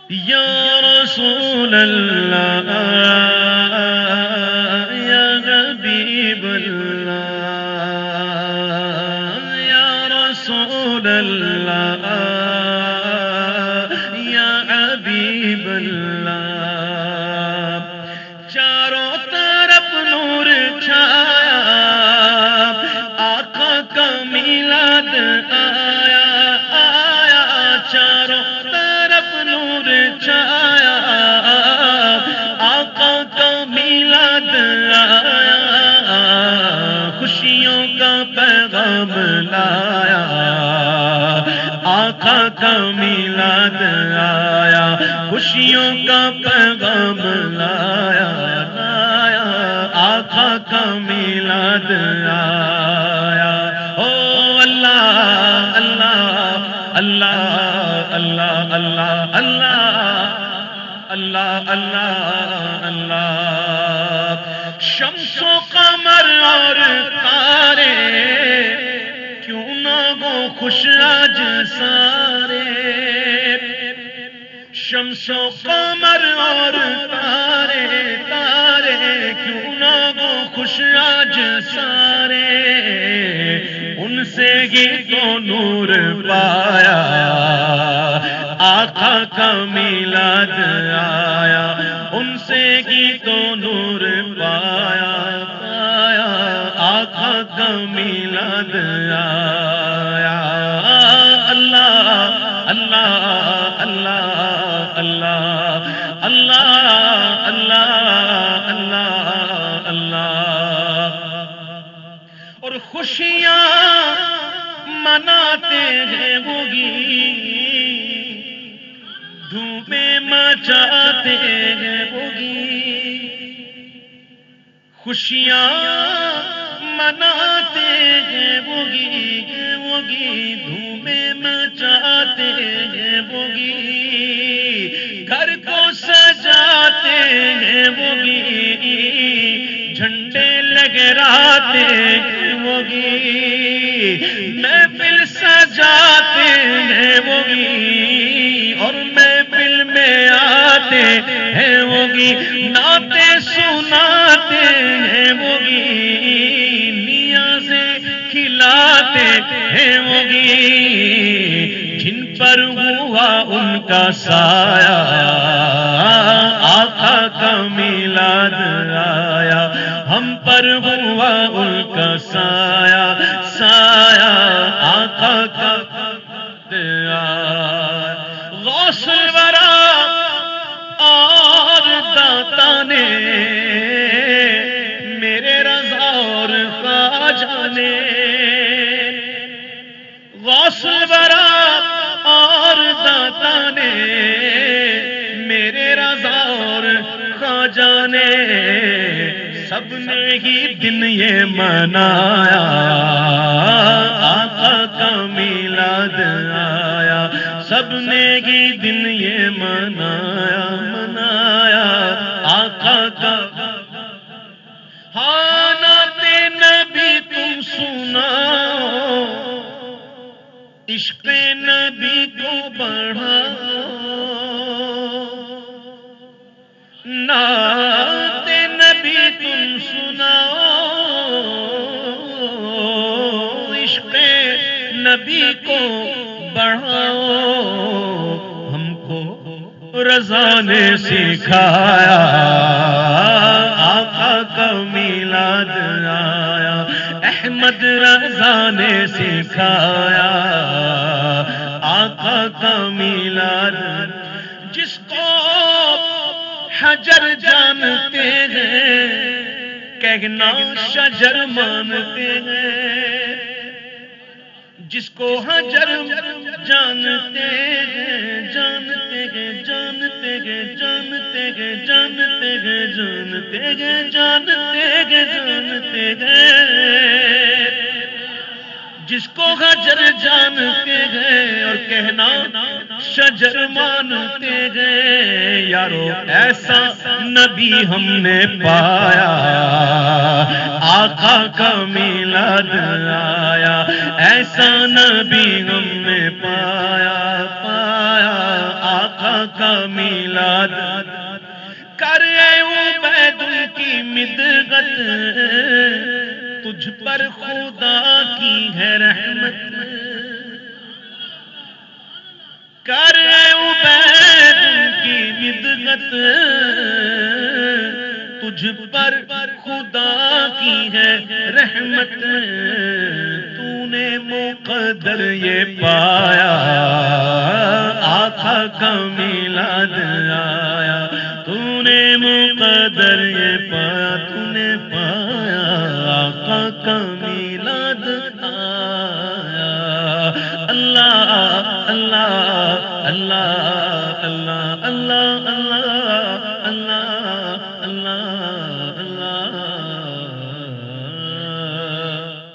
یا رسول اللہ یا حبیب اللہ یا رسول اللہ یا حبیب اللہ چاروں طرف نور چھایا آقا کا میلاد آیا آیا چاروں طرف نور چھایا آقا کا میلاد آیا خوشیوں کا پیغام لایا آقا کا میلاد آیا خوشیوں کا پیغام لایا لایا آقا کا میلاد آیا او اللہ اللہ اللہ اللہ اللہ اللہ اللہ اللہ اللہ شمس و قمر اور تارے کیوں نہ ہو خوش آج سارے شمس و قمر اور تارے تارے کیوں نہ ہو خوش آج سارے ان سے ہی تو نور پایا آقا کا میلاد آیا ان سے ہی تو نور پایا پایا آقا کا میلاد آیا اللہ اللہ اللہ اللہ اللہ اللہ اللہ اللہ اور خوشیاں مناتے ہیں ہوگی دھومیں مچاتے ہیں ہوگی خوشیاں مناتے ہیں ہوگی دھومیں مچاتے ہیں ہوگی گھر کو سجاتے ہیں ہوگی جھنڈے لہراتے ہیں ہوگی محفل سجاتے ہیں ہوگی اور محفل میں آتے ہیں ہوگی نعتیں سناتے ہیں ہوگی نیازیں کھلاتے ہیں ہوگی جن پر ہوا ان کا سایہ آقا کا میلاد آیا ہم پر ہوا ان کا سایہ سایہ آقا کا آیا غوث الورا اور داتا نے میرے رضا اور خواجہ نے غوث الورا اور داتا نے میرے رضا اور خواجہ نے سب نے ہی دن یہ منایا آقا کا میلاد آیا سب نے ہی دن یہ منایا منایا آقا کا ہاں نعت نبی تم سناؤ عشق نبی کو بڑھاؤ نعت نبی تم سناؤ عشق نبی کو بڑھاؤ ہم کو رضا نے سکھایا آقا کا میلاد آیا احمد رضا نے سکھایا آقا کا میلاد جس کو حجر جانتے ہیں کہنا شجر مانتے ہیں جس کو حجر جانتے ہیں جانتے ہیں جانتے ہیں جانتے ہیں جانتے ہیں جانتے ہیں جانتے ہیں جانتے ہیں جس کو حجر جانتے ہیں اور کہنا شجر مانتے ہیں یارو ایسا نبی ہم نے پایا آقا کا میلاد آیا ایسا نبی ہم نے پایا پایا آقا آقا کا میلاد کرے عبید کی مدغت تجھ پر خدا کی ہے رحمت کرے عبید کی مدغت تجھ پر خدا کی ہے رحمت تو نے مقدر یہ پایا آقا کا میلاد آیا تو نے مقدر یہ پایا تو نے پایا آقا کا میلاد آیا اللہ اللہ اللہ اللہ اللہ اللہ